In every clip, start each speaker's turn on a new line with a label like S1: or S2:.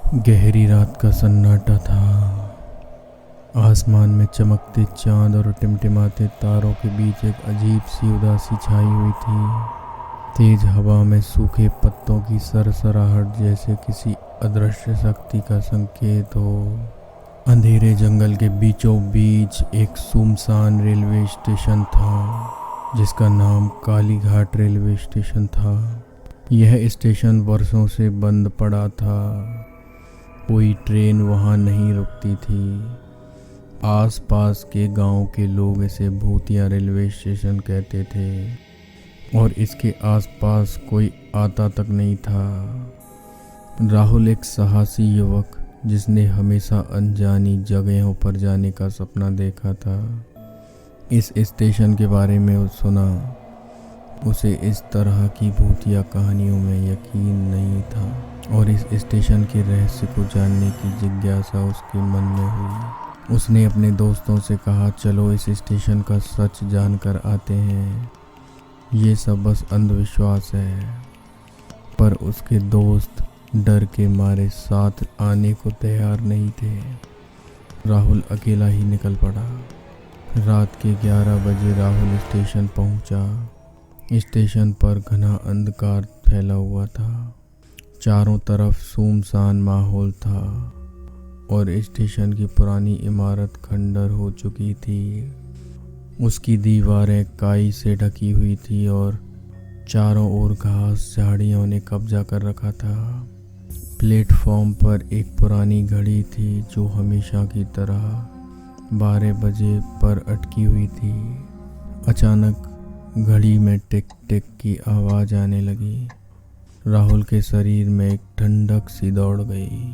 S1: गहरी रात का सन्नाटा था। आसमान में चमकते चांद और टिमटिमाते तारों के बीच एक अजीब सी उदासी छाई हुई थी। तेज हवा में सूखे पत्तों की सरसराहट जैसे किसी अदृश्य शक्ति का संकेत हो। अंधेरे जंगल के बीचों बीच एक सुनसान रेलवे स्टेशन था, जिसका नाम कालीघाट रेलवे स्टेशन था। यह स्टेशन वर्षों से बंद पड़ा था। कोई ट्रेन वहाँ नहीं रुकती थी। आसपास के गांव के लोग इसे भूतिया रेलवे स्टेशन कहते थे और इसके आसपास कोई आता तक नहीं था। राहुल एक साहसी युवक जिसने हमेशा अनजानी जगहों पर जाने का सपना देखा था, इस स्टेशन के बारे में सुना। उसे इस तरह की भूतिया कहानियों में यकीन नहीं था और इस स्टेशन के रहस्य को जानने की जिज्ञासा उसके मन में हुई। उसने अपने दोस्तों से कहा, चलो इस स्टेशन का सच जानकर आते हैं। ये सब बस अंधविश्वास है। पर उसके दोस्त डर के मारे साथ आने को तैयार नहीं थे। राहुल अकेला ही निकल पड़ा। रात के 11 बजे राहुल स्टेशन पहुंचा। स्टेशन पर घना अंधकार फैला हुआ था। चारों तरफ सुनसान माहौल था और स्टेशन की पुरानी इमारत खंडर हो चुकी थी। उसकी दीवारें काई से ढकी हुई थी और चारों ओर घास झाड़ियों ने कब्जा कर रखा था। प्लेटफॉर्म पर एक पुरानी घड़ी थी जो हमेशा की तरह 12 बजे पर अटकी हुई थी। अचानक घड़ी में टिक टिक की आवाज़ आने लगी। राहुल के शरीर में एक ठंडक सी दौड़ गई।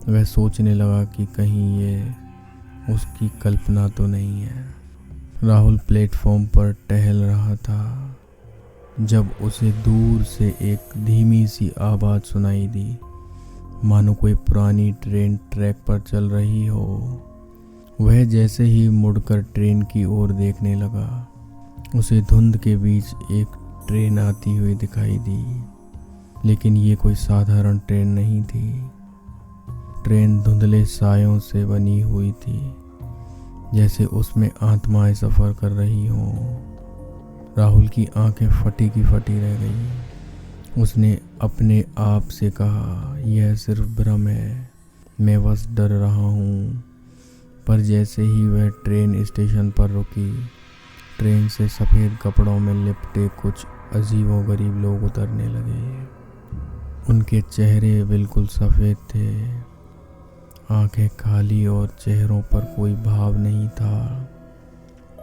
S1: वह सोचने लगा कि कहीं ये उसकी कल्पना तो नहीं है। राहुल प्लेटफॉर्म पर टहल रहा था जब उसे दूर से एक धीमी सी आवाज़ सुनाई दी, मानो कोई पुरानी ट्रेन ट्रैक पर चल रही हो। वह जैसे ही मुड़कर ट्रेन की ओर देखने लगा, उसे धुंध के बीच एक ट्रेन आती हुई दिखाई दी, लेकिन ये कोई साधारण ट्रेन नहीं थी। ट्रेन धुंधले सायों से बनी हुई थी, जैसे उसमें आत्माएं सफ़र कर रही हों। राहुल की आंखें फटी की फटी रह गई। उसने अपने आप से कहा, यह सिर्फ भ्रम है, मैं बस डर रहा हूँ। पर जैसे ही वह ट्रेन स्टेशन पर रुकी, ट्रेन से सफ़ेद कपड़ों में लिपटे कुछ अजीबोगरीब लोग उतरने लगे। उनके चेहरे बिल्कुल सफ़ेद थे, आंखें खाली और चेहरों पर कोई भाव नहीं था।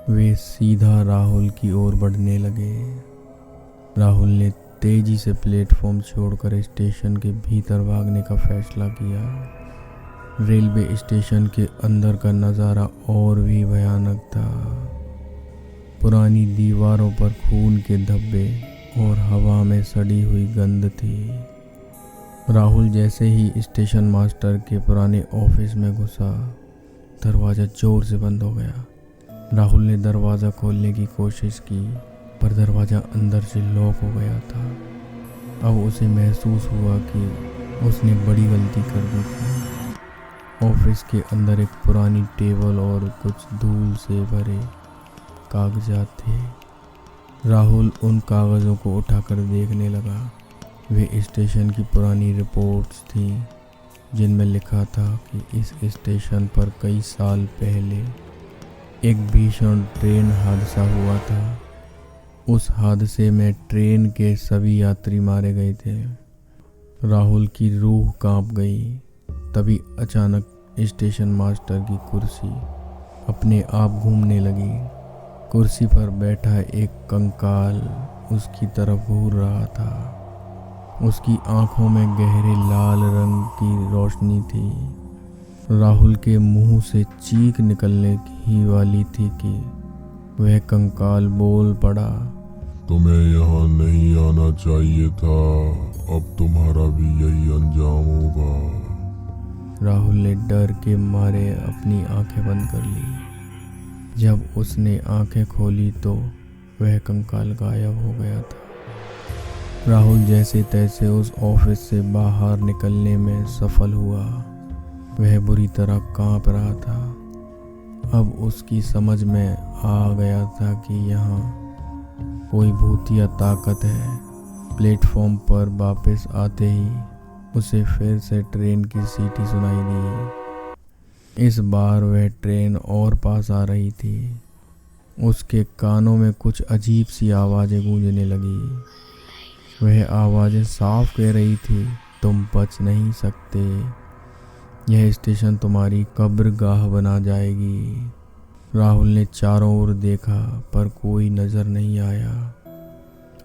S1: वे सीधा राहुल की ओर बढ़ने लगे। राहुल ने तेजी से प्लेटफॉर्म छोड़कर स्टेशन के भीतर भागने का फैसला किया। रेलवे स्टेशन के अंदर का नज़ारा और भी भयानक था। पुरानी दीवारों पर खून के धब्बे और हवा में सड़ी हुई गंध थी। राहुल जैसे ही स्टेशन मास्टर के पुराने ऑफिस में घुसा, दरवाज़ा जोर से बंद हो गया। राहुल ने दरवाज़ा खोलने की कोशिश की, पर दरवाज़ा अंदर से लॉक हो गया था। अब उसे महसूस हुआ कि उसने बड़ी गलती कर दी थी। ऑफिस के अंदर एक पुरानी टेबल और कुछ धूल से भरे कागजात थे। राहुल उन कागज़ों को उठाकर देखने लगा। वे स्टेशन की पुरानी रिपोर्ट्स थीं, जिनमें लिखा था कि इस स्टेशन पर कई साल पहले एक भीषण ट्रेन हादसा हुआ था। उस हादसे में ट्रेन के सभी यात्री मारे गए थे। राहुल की रूह कांप गई। तभी अचानक स्टेशन मास्टर की कुर्सी अपने आप घूमने लगी। कुर्सी पर बैठा एक कंकाल उसकी तरफ घूर रहा था। उसकी आंखों में गहरे लाल रंग की रोशनी थी। राहुल के मुंह से चीख निकलने ही वाली थी कि वह कंकाल बोल पड़ा,
S2: तुम्हें यहाँ नहीं आना चाहिए था, अब तुम्हारा भी यही अंजाम होगा।
S1: राहुल ने डर के मारे अपनी आंखें बंद कर ली। जब उसने आंखें खोली तो वह कंकाल गायब हो गया था। राहुल जैसे तैसे उस ऑफिस से बाहर निकलने में सफल हुआ। वह बुरी तरह कांप रहा था। अब उसकी समझ में आ गया था कि यहाँ कोई भूतिया ताकत है। प्लेटफॉर्म पर वापस आते ही उसे फिर से ट्रेन की सीटी सुनाई दी। इस बार वह ट्रेन और पास आ रही थी। उसके कानों में कुछ अजीब सी आवाज़ें गूंजने लगी। वह आवाज़ें साफ कह रही थी, तुम बच नहीं सकते, यह स्टेशन तुम्हारी कब्रगाह बना जाएगी। राहुल ने चारों ओर देखा पर कोई नज़र नहीं आया।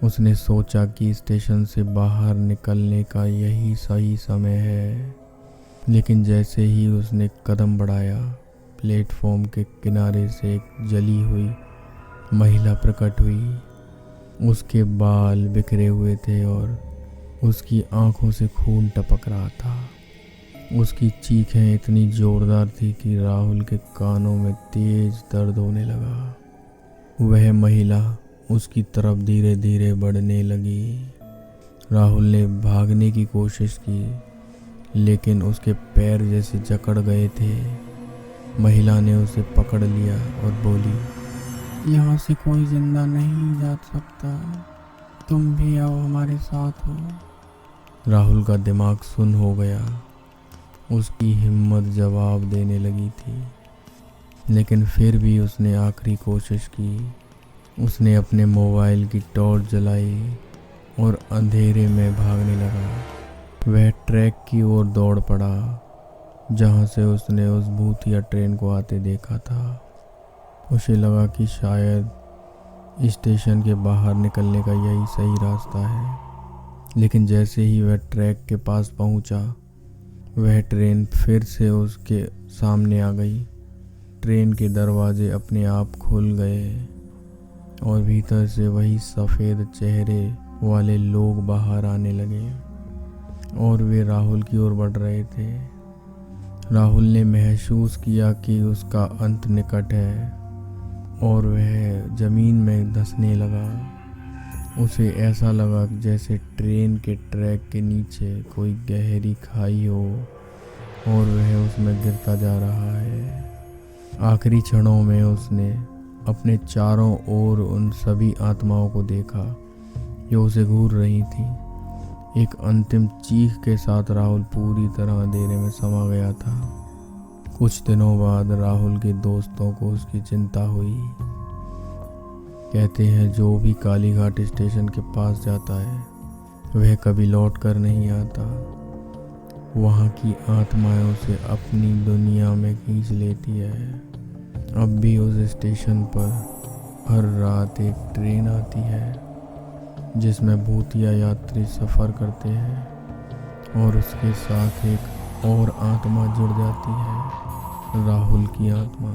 S1: उसने सोचा कि स्टेशन से बाहर निकलने का यही सही समय है। लेकिन जैसे ही उसने कदम बढ़ाया, प्लेटफॉर्म के किनारे से एक जली हुई महिला प्रकट हुई। उसके बाल बिखरे हुए थे और उसकी आंखों से खून टपक रहा था। उसकी चीखें इतनी जोरदार थी कि राहुल के कानों में तेज दर्द होने लगा। वह महिला उसकी तरफ धीरे धीरे बढ़ने लगी। राहुल ने भागने की कोशिश की, लेकिन उसके पैर जैसे जकड़ गए थे। महिला ने उसे पकड़ लिया और बोली,
S3: यहाँ से कोई जिंदा नहीं जा सकता, तुम भी आओ हमारे साथ हो।
S1: राहुल का दिमाग सुन्न हो गया। उसकी हिम्मत जवाब देने लगी थी, लेकिन फिर भी उसने आखिरी कोशिश की। उसने अपने मोबाइल की टॉर्च जलाई और अंधेरे में भागने लगा। वह ट्रैक की ओर दौड़ पड़ा, जहाँ से उसने उस भूतिया ट्रेन को आते देखा था। उसे लगा कि शायद स्टेशन के बाहर निकलने का यही सही रास्ता है। लेकिन जैसे ही वह ट्रैक के पास पहुंचा, वह ट्रेन फिर से उसके सामने आ गई। ट्रेन के दरवाजे अपने आप खुल गए और भीतर से वही सफ़ेद चेहरे वाले लोग बाहर आने लगे और वे राहुल की ओर बढ़ रहे थे। राहुल ने महसूस किया कि उसका अंत निकट है और वह ज़मीन में धंसने लगा। उसे ऐसा लगा जैसे ट्रेन के ट्रैक के नीचे कोई गहरी खाई हो और वह उसमें गिरता जा रहा है। आखिरी क्षणों में उसने अपने चारों ओर उन सभी आत्माओं को देखा जो उसे घूर रही थी। एक अंतिम चीख के साथ राहुल पूरी तरह अंधेरे में समा गया था। कुछ दिनों बाद राहुल के दोस्तों को उसकी चिंता हुई। कहते हैं जो भी कालीघाट स्टेशन के पास जाता है वह कभी लौट कर नहीं आता। वहाँ की आत्माएं उसे अपनी दुनिया में खींच लेती है। अब भी उस स्टेशन पर हर रात एक ट्रेन आती है जिसमें भूतिया यात्री सफ़र करते हैं और उसके साथ एक और आत्मा जुड़ जाती है, राहुल की आत्मा।